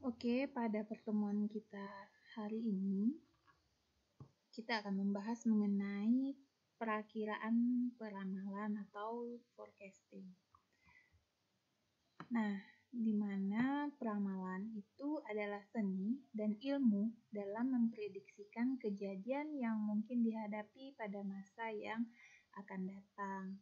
Oke, pada pertemuan kita hari ini, kita akan membahas mengenai perakiraan peramalan atau forecasting. Nah, di mana peramalan itu adalah seni dan ilmu dalam memprediksikan kejadian yang mungkin dihadapi pada masa yang akan datang.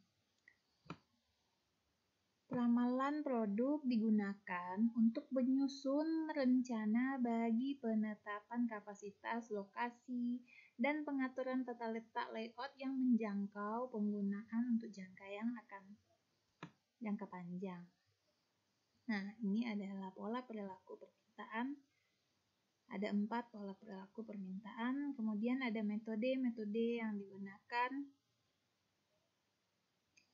Peramalan produk digunakan untuk menyusun rencana bagi penetapan kapasitas, lokasi, dan pengaturan tata letak layout yang menjangkau penggunaan untuk jangka panjang. Nah, ini adalah pola perilaku permintaan. Ada 4 pola perilaku permintaan, kemudian ada metode-metode yang digunakan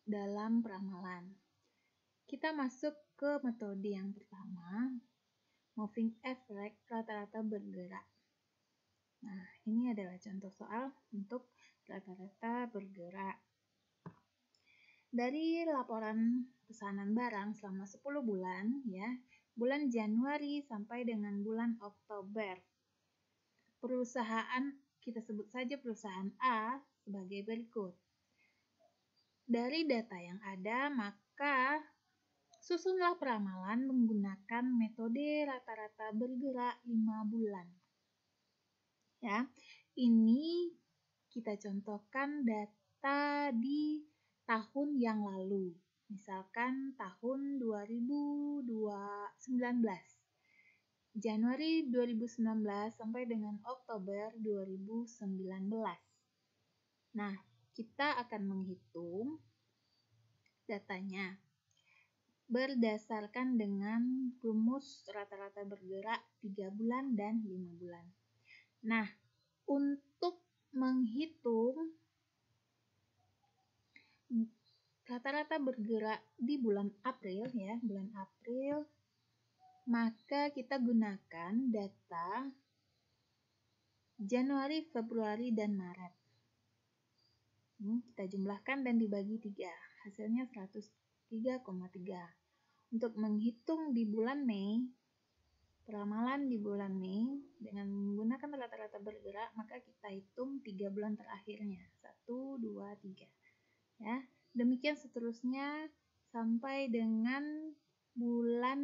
dalam peramalan. Kita masuk ke metode yang pertama, moving average, rata-rata bergerak. Nah, ini adalah contoh soal untuk rata-rata bergerak. Dari laporan pesanan barang selama 10 bulan, ya, bulan Januari sampai dengan bulan Oktober. Perusahaan, kita sebut saja perusahaan A sebagai berikut. Dari data yang ada, maka susunlah peramalan menggunakan metode rata-rata bergerak 5 bulan. Ya, ini kita contohkan data di tahun yang lalu. Misalkan tahun 2019. Januari 2019 sampai dengan Oktober 2019. Nah, kita akan menghitung datanya berdasarkan dengan rumus rata-rata bergerak 3 bulan dan 5 bulan. Nah, untuk menghitung rata-rata bergerak di bulan April, ya, bulan April, maka kita gunakan data Januari, Februari, dan Maret. Kita jumlahkan dan dibagi 3, hasilnya 103,3. Untuk menghitung di bulan Mei, peramalan di bulan Mei dengan menggunakan rata-rata bergerak, maka kita hitung 3 bulan terakhirnya. 1, 2, 3. Ya, demikian seterusnya sampai dengan bulan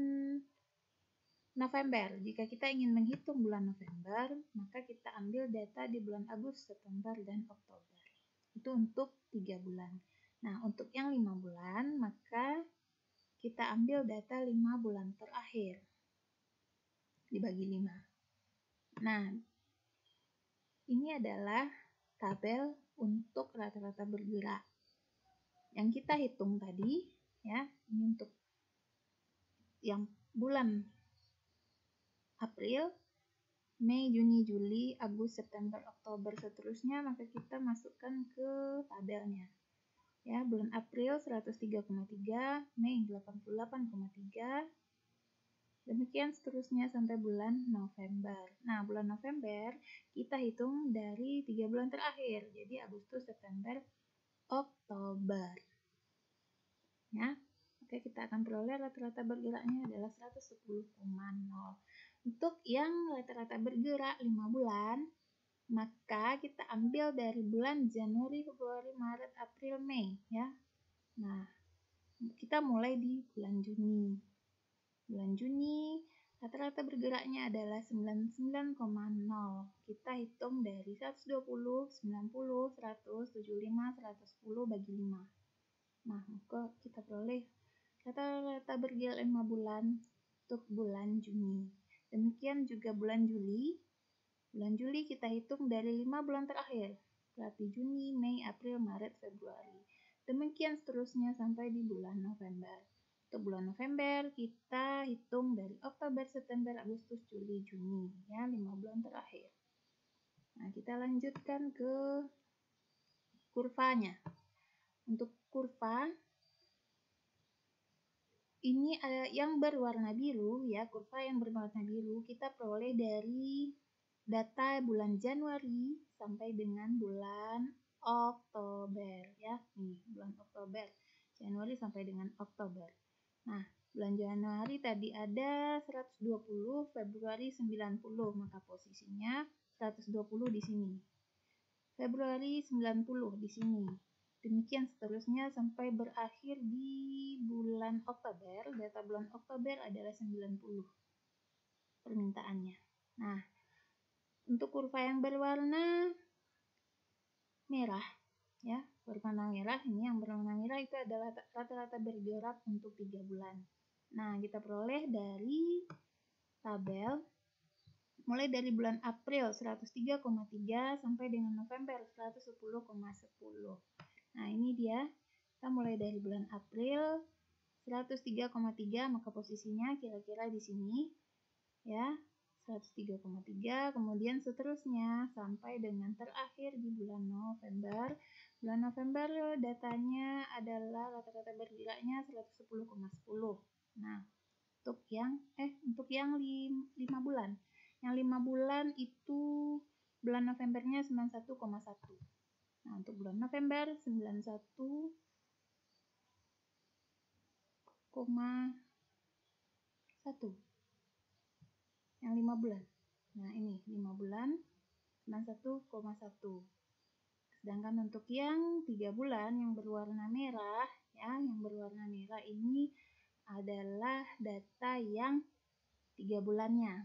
November. Jika kita ingin menghitung bulan November, maka kita ambil data di bulan Agustus, September, dan Oktober. Itu untuk 3 bulan. Nah, untuk yang 5 bulan, maka kita ambil data 5 bulan terakhir. Dibagi 5. Nah, ini adalah tabel untuk rata-rata bergerak. Yang kita hitung tadi, ya, ini untuk yang bulan April, Mei, Juni, Juli, Agustus, September, Oktober, seterusnya, maka kita masukkan ke tabelnya. Ya, bulan April 103,3, Mei 88,3, demikian seterusnya sampai bulan November. Nah, bulan November kita hitung dari 3 bulan terakhir, jadi Agustus, September, Oktober. Ya, oke, kita akan peroleh rata-rata bergeraknya adalah 110,0. Untuk yang rata-rata bergerak 5 bulan, maka kita ambil dari bulan Januari, Februari, Maret, April, Mei, ya. Nah, kita mulai di bulan Juni. Bulan Juni rata-rata bergeraknya adalah 99,0. Kita hitung dari 120, 90, 100, 75, 110 bagi 5. Nah, maka kita peroleh rata-rata bergerak 5 bulan untuk bulan Juni. Demikian juga bulan Juli. Bulan Juli kita hitung dari 5 bulan terakhir, berarti Juni, Mei, April, Maret, Februari. Demikian seterusnya sampai di bulan November. Untuk bulan November kita hitung dari Oktober, September, Agustus, Juli, Juni, ya, 5 bulan terakhir. Nah, kita lanjutkan ke kurvanya. Untuk kurva ini ada yang berwarna biru, ya, kurva yang berwarna biru kita peroleh dari data bulan Januari sampai dengan bulan Oktober, ya. Nih, bulan Oktober. Januari sampai dengan Oktober. Nah, Bulan Januari tadi ada 120, Februari 90, maka posisinya 120 di sini. Februari 90 di sini. Demikian seterusnya sampai berakhir di bulan Oktober. Data bulan Oktober adalah 90 permintaannya. Nah, untuk kurva yang berwarna merah, ya, berwarna merah, ini yang berwarna merah itu adalah rata-rata bergerak untuk 3 bulan. Nah, kita peroleh dari tabel mulai dari bulan April 103,3 sampai dengan November 110,10. Nah, ini dia. Kita mulai dari bulan April 103,3, maka posisinya kira-kira di sini. Ya, 103,3, kemudian seterusnya sampai dengan terakhir di bulan November. Bulan November datanya adalah rata-rata bergeraknya 110,10. Nah, untuk yang 5 bulan. Yang 5 bulan itu bulan Novembernya 91,1. Nah, untuk bulan November 91,1. Yang 5 bulan. Nah, ini 5 bulan 91,1. Sedangkan untuk yang 3 bulan yang berwarna merah, ya, yang berwarna merah ini adalah data yang 3 bulannya.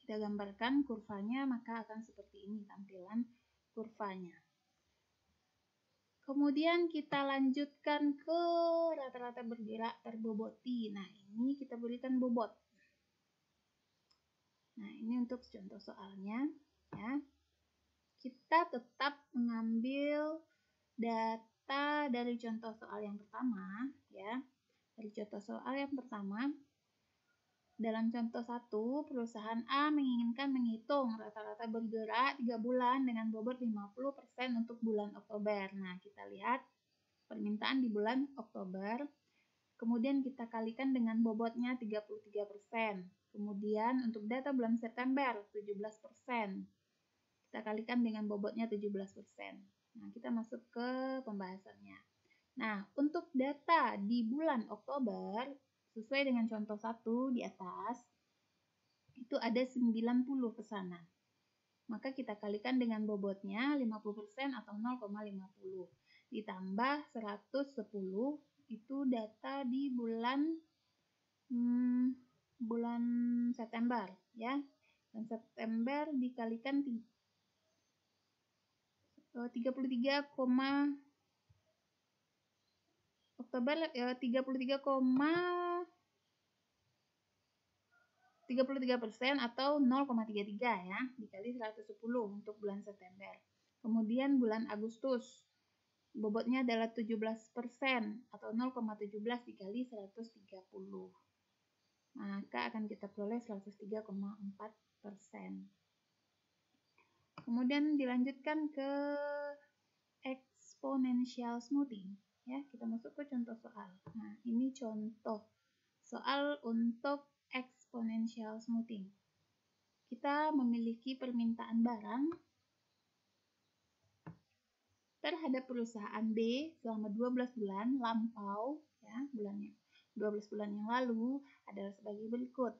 Kita gambarkan kurvanya, maka akan seperti ini tampilan kurvanya. Kemudian kita lanjutkan ke rata-rata bergerak terboboti. Nah, ini kita berikan bobot. Nah, ini untuk contoh soalnya, ya. Kita tetap mengambil data dari contoh soal yang pertama, ya. Dari contoh soal yang pertama, dalam contoh 1, perusahaan A menginginkan menghitung rata-rata bergerak 3 bulan dengan bobot 50% untuk bulan Oktober. Nah, kita lihat permintaan di bulan Oktober. Kemudian kita kalikan dengan bobotnya 33%. Kemudian untuk data bulan September 17%. Kita kalikan dengan bobotnya 17%. Nah, kita masuk ke pembahasannya. Nah, untuk data di bulan Oktober, sesuai dengan contoh 1 di atas, itu ada 90 pesanan. Maka kita kalikan dengan bobotnya 50% atau 0,50. Ditambah 110, itu data di bulan September, ya. Dan September dikalikan 33, Oktober 33% atau 0,33 ya, dikali 110 untuk bulan September. Kemudian bulan Agustus bobotnya adalah 17% atau 0,17 dikali 130. Maka akan kita peroleh 103,4%. Kemudian dilanjutkan ke exponential smoothing. Ya, kita masuk ke contoh soal. Nah, ini contoh soal untuk exponential smoothing. Kita memiliki permintaan barang terhadap perusahaan B selama 12 bulan lampau, ya, 12 bulan yang lalu adalah sebagai berikut.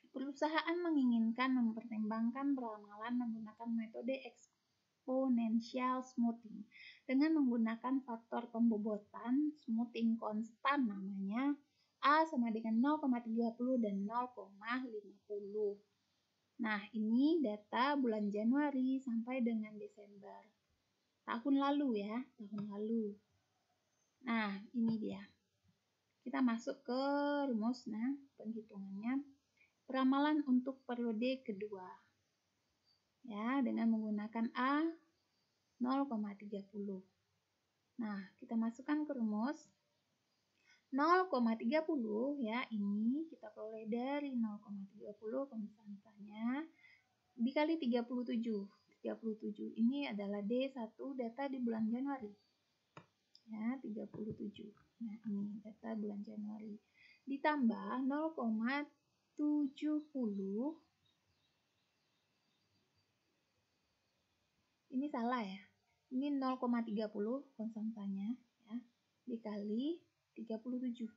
Perusahaan menginginkan mempertimbangkan peramalan menggunakan metode exponential smoothing dengan menggunakan faktor pembobotan smoothing konstan namanya A sama dengan 0,30 dan 0,50. Nah, ini data bulan Januari sampai dengan Desember. Tahun lalu ya, tahun lalu. Nah, ini dia. Kita masuk ke rumus, nah, penghitungannya. Peramalan untuk periode kedua. Ya, dengan menggunakan A 0,30. Nah, kita masukkan ke rumus. 0,30 ya, ini kita peroleh dari 0,30 konstantanya dikali 37. 37 ini adalah D1 data di bulan Januari. Ya, 37. Nah, ini data bulan Januari. Ditambah 0,70. Ini salah ya. Ini 0,30 konstantanya ya, dikali 37.